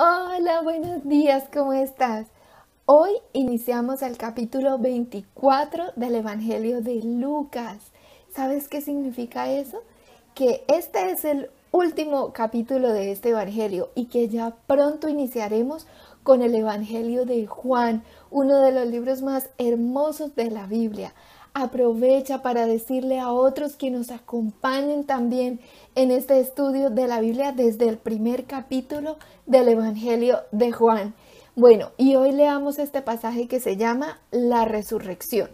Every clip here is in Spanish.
Hola, buenos días, ¿cómo estás? Hoy iniciamos el capítulo 24 del Evangelio de Lucas. ¿Sabes qué significa eso? Que este es el último capítulo de este Evangelio y que ya pronto iniciaremos con el Evangelio de Juan, uno de los libros más hermosos de la Biblia. Aprovecha para decirle a otros que nos acompañen también en este estudio de la Biblia desde el primer capítulo del Evangelio de Juan. Bueno, y hoy leamos este pasaje que se llama la resurrección.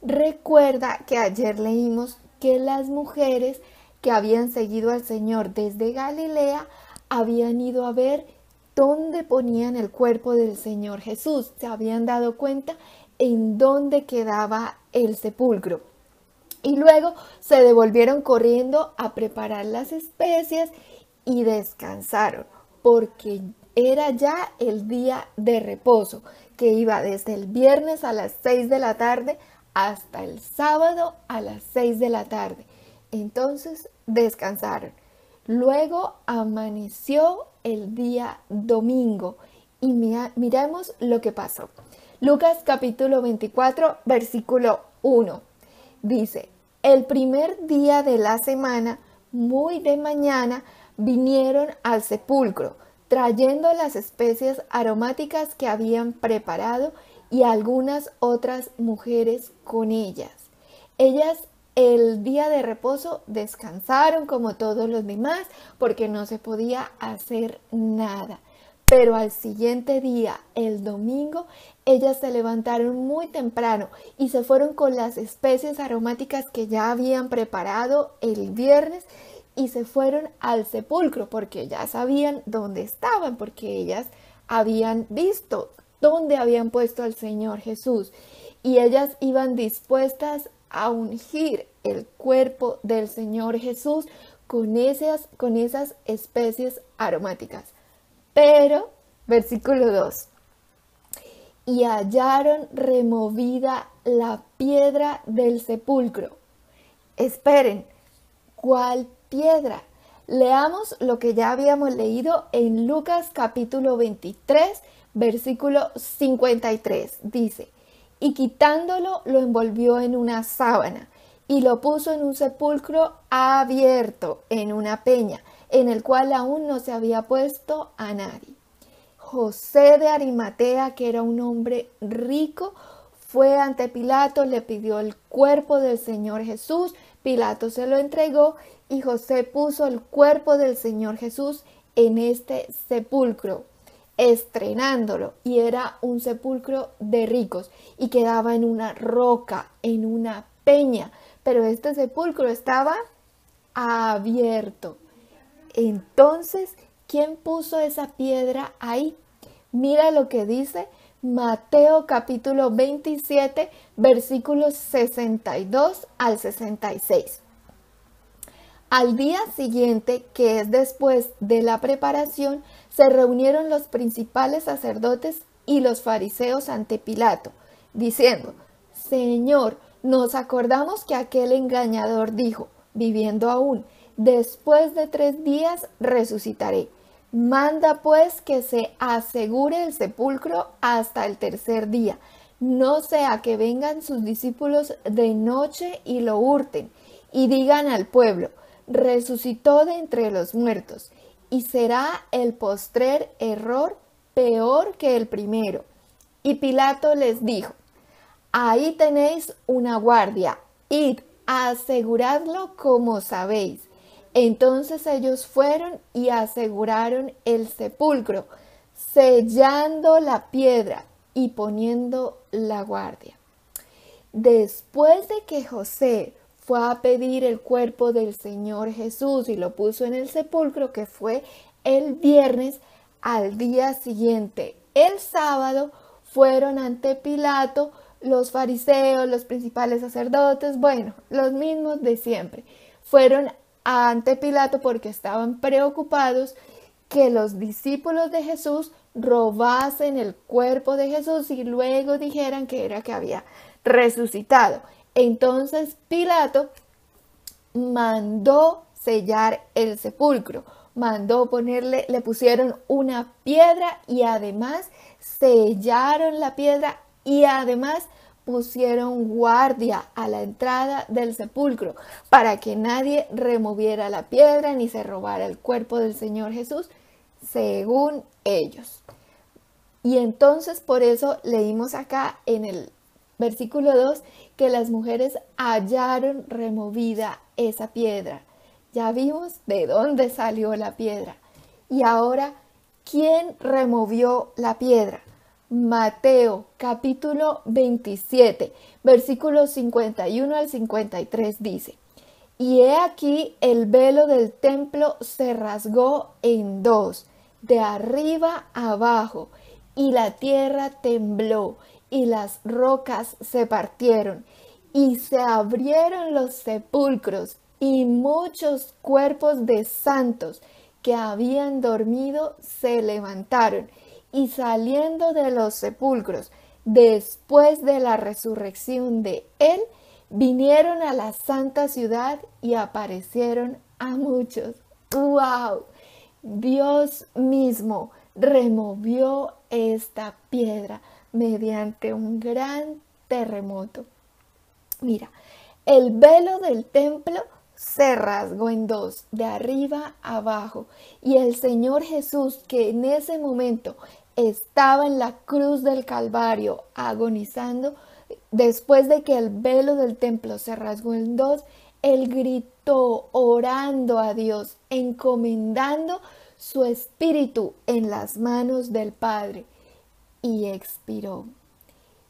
Recuerda que ayer leímos que las mujeres que habían seguido al Señor desde Galilea habían ido a ver dónde ponían el cuerpo del Señor Jesús. Se habían dado cuenta en dónde quedaba el sepulcro. Y luego se devolvieron corriendo a preparar las especias y descansaron, porque era ya el día de reposo, que iba desde el viernes a las 6 de la tarde hasta el sábado a las 6 de la tarde. Entonces descansaron. Luego amaneció el día domingo y miremos lo que pasó. Lucas capítulo 24, versículo 1. Dice, el primer día de la semana, muy de mañana, vinieron al sepulcro, trayendo las especias aromáticas que habían preparado y algunas otras mujeres con ellas. Ellas el día de reposo descansaron como todos los demás porque no se podía hacer nada. Pero al siguiente día, el domingo, ellas se levantaron muy temprano y se fueron con las especies aromáticas que ya habían preparado el viernes y se fueron al sepulcro porque ya sabían dónde estaban, porque ellas habían visto dónde habían puesto al Señor Jesús y ellas iban dispuestas a ungir el cuerpo del Señor Jesús con esas especies aromáticas. Pero, versículo 2, y hallaron removida la piedra del sepulcro. Esperen, ¿cuál piedra? Leamos lo que ya habíamos leído en Lucas capítulo 23, versículo 53. Dice, y quitándolo lo envolvió en una sábana y lo puso en un sepulcro abierto en una peña, en el cual aún no se había puesto a nadie. José de Arimatea, que era un hombre rico, fue ante Pilato, le pidió el cuerpo del Señor Jesús, Pilato se lo entregó y José puso el cuerpo del Señor Jesús en este sepulcro, estrenándolo, y era un sepulcro de ricos y quedaba en una roca, en una peña, pero este sepulcro estaba abierto. Entonces, ¿quién puso esa piedra ahí? Mira lo que dice Mateo capítulo 27, versículos 62 al 66. Al día siguiente, que es después de la preparación, se reunieron los principales sacerdotes y los fariseos ante Pilato, diciendo, Señor, nos acordamos que aquel engañador dijo, viviendo aún, después de 3 días resucitaré. Manda pues que se asegure el sepulcro hasta el tercer día, no sea que vengan sus discípulos de noche y lo hurten, y digan al pueblo, resucitó de entre los muertos, y será el postrer error peor que el primero. Y Pilato les dijo, ahí tenéis una guardia, id, aseguradlo como sabéis. Entonces ellos fueron y aseguraron el sepulcro, sellando la piedra y poniendo la guardia. Después de que José fue a pedir el cuerpo del Señor Jesús y lo puso en el sepulcro, que fue el viernes, al día siguiente, el sábado, fueron ante Pilato los fariseos, los principales sacerdotes, bueno, los mismos de siempre. Fueron ante Pilato porque estaban preocupados que los discípulos de Jesús robasen el cuerpo de Jesús y luego dijeran que era que había resucitado. Entonces Pilato mandó sellar el sepulcro, mandó ponerle, le pusieron una piedra y además sellaron la piedra y además pusieron guardia a la entrada del sepulcro para que nadie removiera la piedra ni se robara el cuerpo del Señor Jesús, según ellos. Y entonces por eso leímos acá en el versículo 2 que las mujeres hallaron removida esa piedra. Ya vimos de dónde salió la piedra. Y ahora, ¿quién removió la piedra? Mateo capítulo 27, versículos 51 al 53 dice: Y he aquí el velo del templo se rasgó en dos, de arriba a abajo, y la tierra tembló, y las rocas se partieron, y se abrieron los sepulcros, y muchos cuerpos de santos que habían dormido se levantaron, y saliendo de los sepulcros, después de la resurrección de él, vinieron a la santa ciudad y aparecieron a muchos. ¡Wow! Dios mismo removió esta piedra mediante un gran terremoto. Mira, el velo del templo se rasgó en dos, de arriba a abajo, y el Señor Jesús, que en ese momento estaba en la cruz del Calvario agonizando, después de que el velo del templo se rasgó en dos, él gritó orando a Dios, encomendando su espíritu en las manos del Padre, y expiró.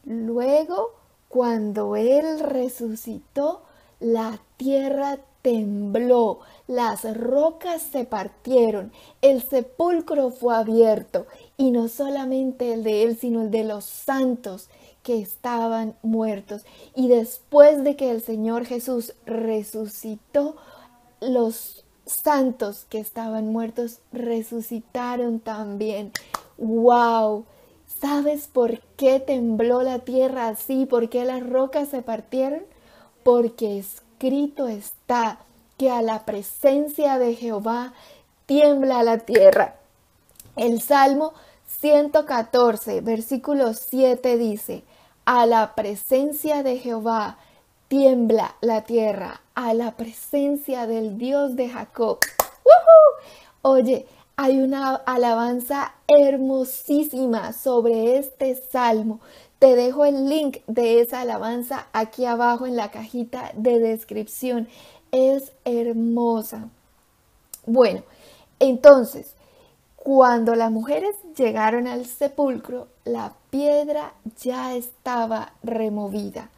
Luego, cuando él resucitó, la tierra tembló, las rocas se partieron, el sepulcro fue abierto, y no solamente el de él, sino el de los santos que estaban muertos. Y después de que el Señor Jesús resucitó, los santos que estaban muertos resucitaron también. ¡Wow! ¿Sabes por qué tembló la tierra así? ¿Por qué las rocas se partieron? Porque escrito está que a la presencia de Jehová tiembla la tierra. El Salmo 114, versículo 7 dice: a la presencia de Jehová tiembla la tierra, a la presencia del Dios de Jacob. ¡Woohoo! Oye, hay una alabanza hermosísima sobre este salmo. Te dejo el link de esa alabanza aquí abajo en la cajita de descripción. Es hermosa. Bueno, entonces, cuando las mujeres llegaron al sepulcro, la piedra ya estaba removida.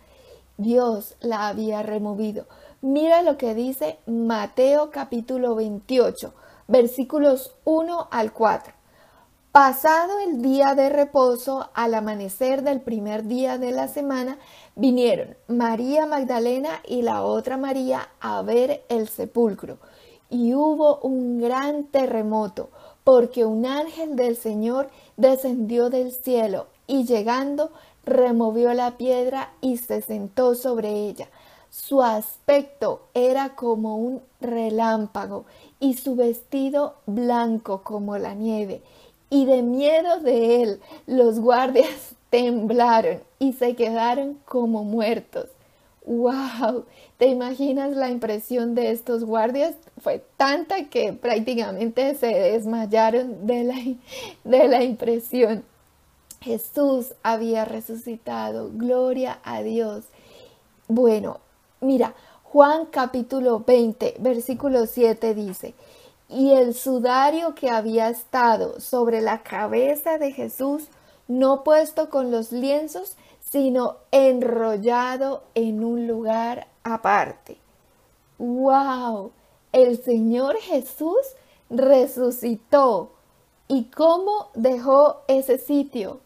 Dios la había removido. Mira lo que dice Mateo capítulo 28, versículos 1 al 4. Pasado el día de reposo, al amanecer del primer día de la semana, vinieron María Magdalena y la otra María a ver el sepulcro. Y hubo un gran terremoto, porque un ángel del Señor descendió del cielo y llegando removió la piedra y se sentó sobre ella. Su aspecto era como un relámpago y su vestido blanco como la nieve. Y de miedo de él, los guardias temblaron y se quedaron como muertos. ¡Wow! ¿Te imaginas la impresión de estos guardias? Fue tanta que prácticamente se desmayaron de la impresión. Jesús había resucitado. Gloria a Dios. Bueno, mira, Juan capítulo 20, versículo 7 dice: y el sudario que había estado sobre la cabeza de Jesús, no puesto con los lienzos, sino enrollado en un lugar aparte. ¡Wow! El Señor Jesús resucitó. ¿Y cómo dejó ese sitio?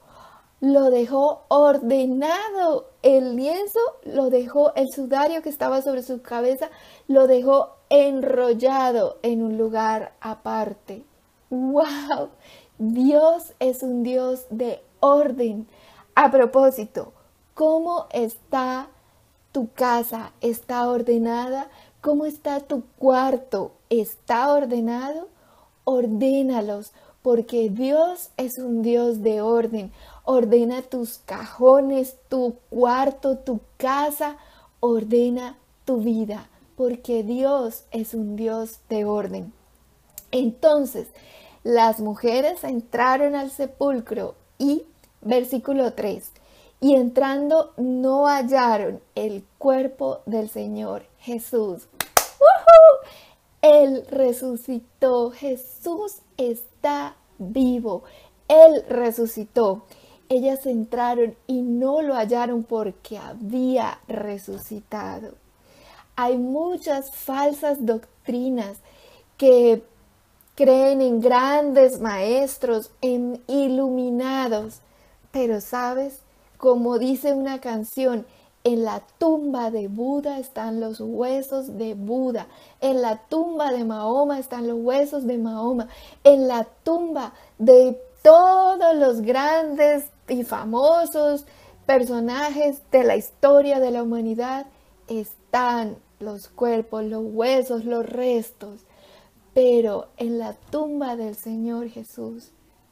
Lo dejó ordenado. El lienzo lo dejó, el sudario que estaba sobre su cabeza, lo dejó enrollado en un lugar aparte. ¡Wow! Dios es un Dios de orden. A propósito, ¿cómo está tu casa? ¿Está ordenada? ¿Cómo está tu cuarto? ¿Está ordenado? ordénalos, porque Dios es un Dios de orden. Ordena tus cajones, tu cuarto, tu casa, ordena tu vida, porque Dios es un Dios de orden. Entonces, las mujeres entraron al sepulcro y, versículo 3, y entrando no hallaron el cuerpo del Señor Jesús. ¡Woohoo! Él resucitó, Jesús está vivo, Él resucitó. Ellas entraron y no lo hallaron porque había resucitado. Hay muchas falsas doctrinas que creen en grandes maestros, en iluminados, pero sabes, como dice una canción, en la tumba de Buda están los huesos de Buda, en la tumba de Mahoma están los huesos de Mahoma, en la tumba de todos los grandes y famosos personajes de la historia de la humanidad están los cuerpos, los huesos, los restos. Pero en la tumba del Señor Jesús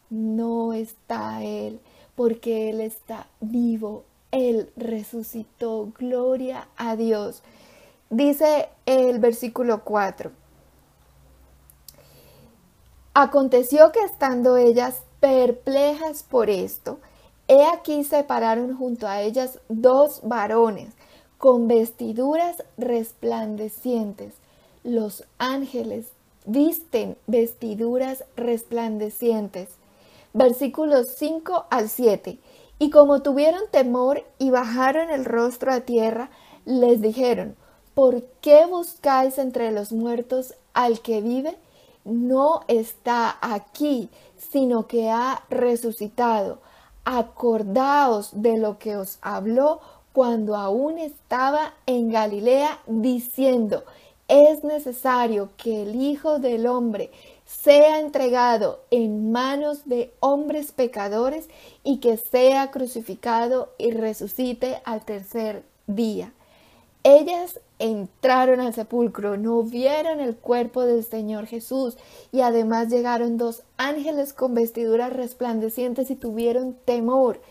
no está Él, porque Él está vivo, Él resucitó, gloria a Dios. Dice el versículo 4. Aconteció que estando ellas perplejas por esto, he aquí se pararon junto a ellas dos varones con vestiduras resplandecientes. Los ángeles visten vestiduras resplandecientes. Versículos 5 al 7. Y como tuvieron temor y bajaron el rostro a tierra, les dijeron: ¿por qué buscáis entre los muertos al que vive? No está aquí, sino que ha resucitado. Acordaos de lo que os habló cuando aún estaba en Galilea, diciendo: es necesario que el Hijo del Hombre sea entregado en manos de hombres pecadores y que sea crucificado y resucite al tercer día. Ellas entraron al sepulcro, no vieron el cuerpo del Señor Jesús, y además llegaron dos ángeles con vestiduras resplandecientes y tuvieron temor.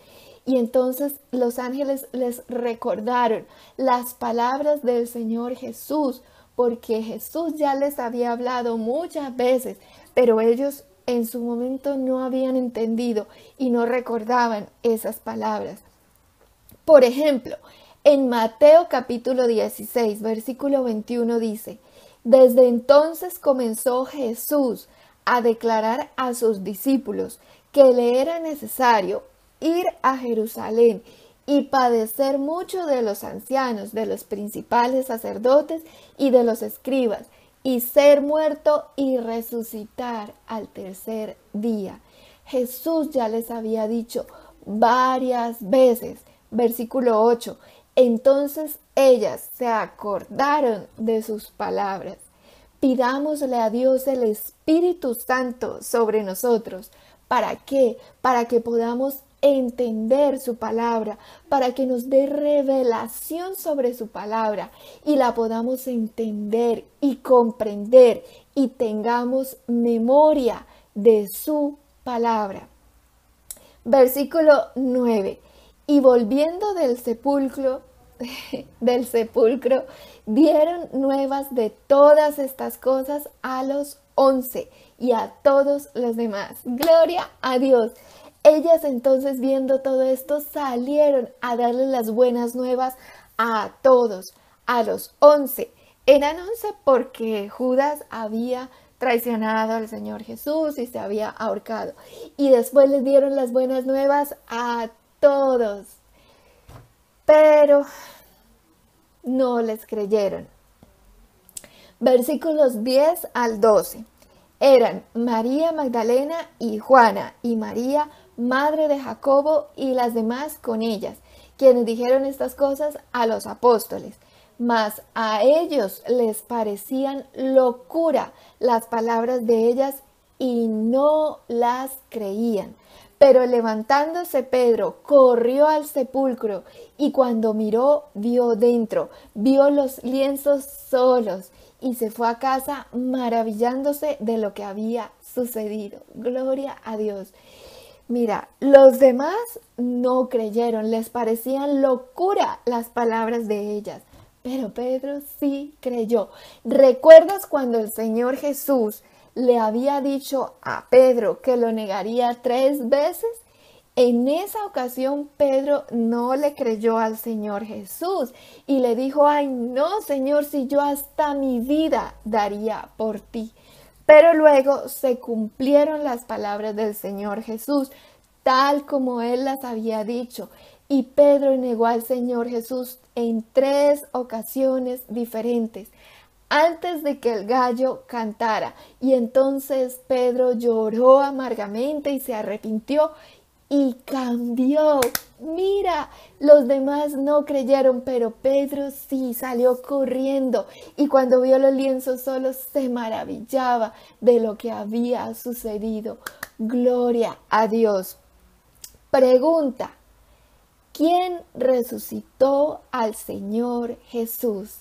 Y entonces los ángeles les recordaron las palabras del Señor Jesús, porque Jesús ya les había hablado muchas veces, pero ellos en su momento no habían entendido y no recordaban esas palabras. Por ejemplo, en Mateo capítulo 16, versículo 21 dice: desde entonces comenzó Jesús a declarar a sus discípulos que le era necesario ir a Jerusalén y padecer mucho de los ancianos, de los principales sacerdotes y de los escribas, y ser muerto y resucitar al tercer día. Jesús ya les había dicho varias veces. Versículo 8. Entonces ellas se acordaron de sus palabras. Pidámosle a Dios el Espíritu Santo sobre nosotros. ¿Para qué? Para que podamos entender su palabra, para que nos dé revelación sobre su palabra y la podamos entender y comprender y tengamos memoria de su palabra. Versículo 9. Y volviendo del sepulcro, dieron nuevas de todas estas cosas a los 11 y a todos los demás. Gloria a Dios. Ellas entonces, viendo todo esto, salieron a darle las buenas nuevas a todos, a los 11. Eran 11 porque Judas había traicionado al Señor Jesús y se había ahorcado. Y después les dieron las buenas nuevas a todos. Pero no les creyeron. Versículos 10 al 12. Eran María Magdalena y Juana y María, madre de Jacobo, y las demás con ellas, quienes dijeron estas cosas a los apóstoles. Mas a ellos les parecían locura las palabras de ellas y no las creían. Pero levantándose Pedro, corrió al sepulcro y cuando miró, vio dentro, vio los lienzos solos y se fue a casa maravillándose de lo que había sucedido. Gloria a Dios. Mira, los demás no creyeron, les parecían locura las palabras de ellas, pero Pedro sí creyó. ¿Recuerdas cuando el Señor Jesús le había dicho a Pedro que lo negaría 3 veces? En esa ocasión Pedro no le creyó al Señor Jesús y le dijo: ay no, Señor, si yo hasta mi vida daría por ti. Pero luego se cumplieron las palabras del Señor Jesús, tal como Él las había dicho. Y Pedro negó al Señor Jesús en 3 ocasiones diferentes, antes de que el gallo cantara. Y entonces Pedro lloró amargamente y se arrepintió y cambió. Mira, los demás no creyeron, pero Pedro sí salió corriendo, y cuando vio los lienzos solo se maravillaba de lo que había sucedido. Gloria a Dios. Pregunta: ¿quién resucitó al Señor Jesús?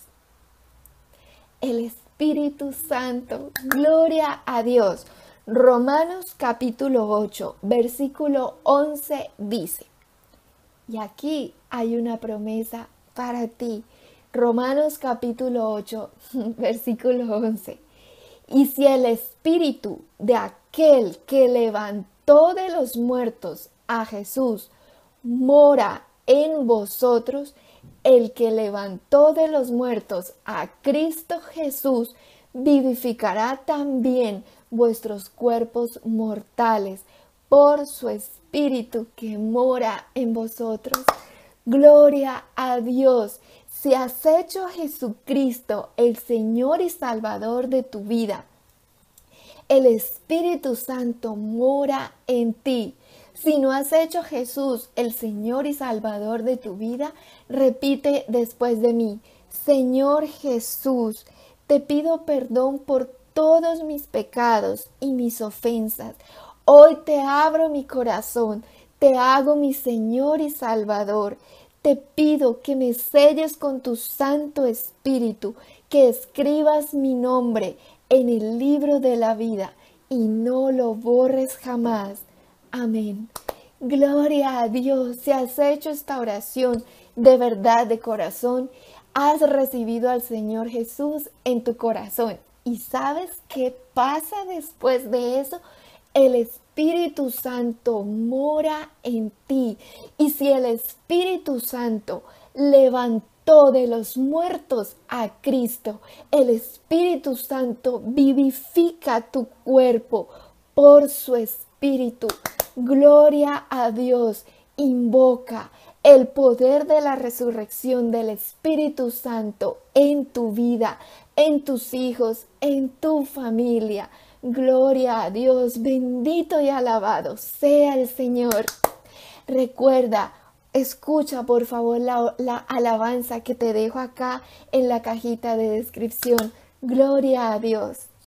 El Espíritu Santo. Gloria a Dios. Romanos capítulo 8, versículo 11 dice, y aquí hay una promesa para ti. Romanos capítulo 8, versículo 11. Y si el Espíritu de aquel que levantó de los muertos a Jesús mora en vosotros, el que levantó de los muertos a Cristo Jesús vivificará también vuestros cuerpos mortales por su Espíritu que mora en vosotros. Gloria a Dios. Si has hecho a Jesucristo el Señor y Salvador de tu vida, el Espíritu Santo mora en ti. Si no has hecho a Jesús el Señor y Salvador de tu vida, repite después de mí: Señor Jesús, te pido perdón por todos mis pecados y mis ofensas. Hoy te abro mi corazón, te hago mi Señor y Salvador. Te pido que me selles con tu Santo Espíritu, que escribas mi nombre en el libro de la vida y no lo borres jamás. Amén. Gloria a Dios. Si has hecho esta oración de verdad, de corazón, has recibido al Señor Jesús en tu corazón. ¿Y sabes qué pasa después de eso? El Espíritu Santo mora en ti. Y si el Espíritu Santo levantó de los muertos a Cristo, el Espíritu Santo vivifica tu cuerpo por su Espíritu. Gloria a Dios. Invoca el poder de la resurrección del Espíritu Santo en tu vida, en tus hijos, en tu familia. Gloria a Dios. Bendito y alabado sea el Señor. Recuerda, escucha por favor la alabanza que te dejo acá en la cajita de descripción. Gloria a Dios.